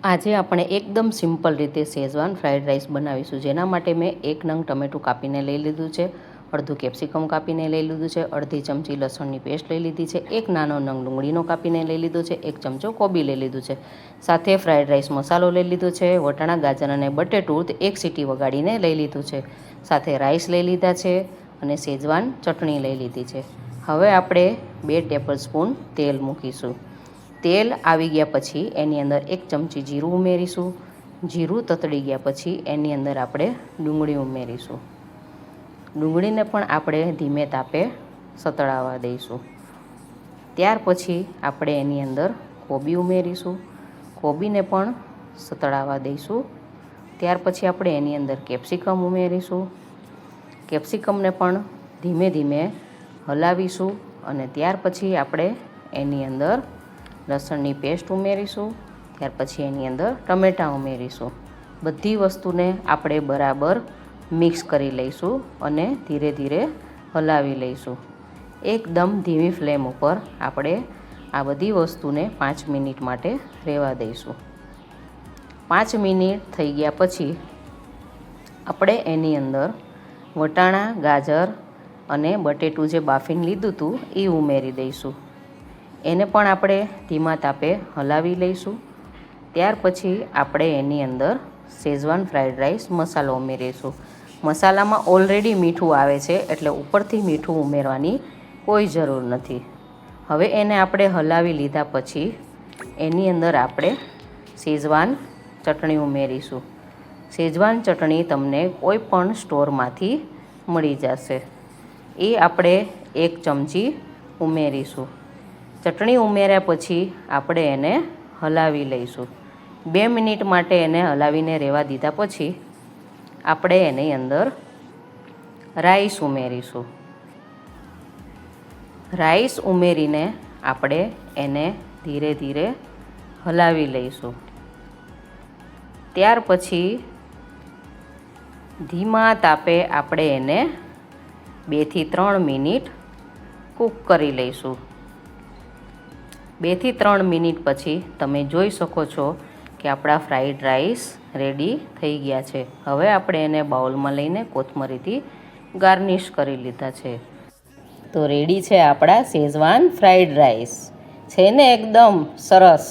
આજે આપણે એકદમ સિમ્પલ રીતે શેઝવાન ફ્રાઈડ રાઈસ બનાવીશું, જેના માટે મેં 1 નંગ ટમેટું કાપીને લઈ લીધું છે, અડધું કેપ્સિકમ કાપીને લઈ લીધું છે, અડધી ચમચી લસણની પેસ્ટ લઈ લીધી છે, 1 નાનો નંગ ડુંગળીનો કાપીને લઈ લીધો છે, 1 ચમચો કોબી લઈ લીધું છે, સાથે ફ્રાઈડ રાઈસ મસાલો લઈ લીધો છે, વટાણા, ગાજર અને બટેટું 1 સીટી વગાડીને લઈ લીધું છે, સાથે રાઈસ લઈ લીધા છે અને શેઝવાન ચટણી લઈ લીધી છે. હવે આપણે 2 ટેબલસ્પૂન તેલ મૂકીશું. તેલ આવી ગયા પછી એની અંદર 1 ચમચી જીરું ઉમેરીશું. જીરું તતડી ગયા પછી એની અંદર આપણે ડુંગળી ઉમેરીશું. ડુંગળીને પણ આપણે ધીમે તાપે સતળાવા દઈશું. ત્યાર પછી આપણે એની અંદર કોબી ઉમેરીશું. કોબીને પણ સતળાવા દઈશું. ત્યાર પછી આપણે એની અંદર કેપ્સિકમ ઉમેરીશું. કેપ્સિકમને પણ ધીમે ધીમે હલાવીશું અને ત્યાર પછી આપણે એની અંદર લસણની પેસ્ટ ઉમેરીશું. ત્યાર પછી એની અંદર ટમેટાં ઉમેરીશું. બધી વસ્તુને આપણે બરાબર મિક્સ કરી લઈશું અને ધીરે ધીરે હલાવી લઈશું. એકદમ ધીમી ફ્લેમ ઉપર આપણે આ બધી વસ્તુને 5 મિનિટ માટે રહેવા દઈશું. 5 મિનિટ થઈ ગયા પછી આપણે એની અંદર વટાણા, ગાજર અને બટેટું જે બાફીને લીધું હતું એ ઉમેરી દઈશું. એને પણ આપણે ધીમા તાપે હલાવી લઈશું. ત્યાર પછી આપણે એની અંદર શેઝવાન ફ્રાઈડ રાઈસ મસાલો ઉમેરીશું. મસાલામાં ઓલરેડી મીઠું આવે છે, એટલે ઉપરથી મીઠું ઉમેરવાની કોઈ જરૂર નથી. હવે એને આપણે હલાવી લીધા પછી એની અંદર આપણે શેઝવાન ચટણી ઉમેરીશું. શેઝવાન ચટણી તમને કોઈ પણ સ્ટોરમાંથી મળી જશે. એ આપણે 1 ચમચી ઉમેરીશું. ચટણી ઉમેર્યા પછી આપણે એને હલાવી લઈશું. 2 મિનિટ માટે એને હલાવીને રહેવા દીધા પછી આપણે એની અંદર રાઈસ ઉમેરીશું. રાઈસ ઉમેરીને આપણે એને ધીરે ધીરે હલાવી લઈશું. ત્યાર પછી ધીમા તાપે આપણે એને 2 થી 3 મિનિટ કૂક કરી લઈશું. 2 થી 3 મિનિટ પછી તમે જોઈ શકો છો કે આપણા ફ્રાઈડ રાઈસ રેડી થઈ ગયા છે. હવે આપણે એને બાઉલમાં લઈને કોથમરીથી ગાર્નિશ કરી લીધા છે. તો રેડી છે આપણા શેઝવાન ફ્રાઈડ રાઈસ. છે ને એકદમ સરસ.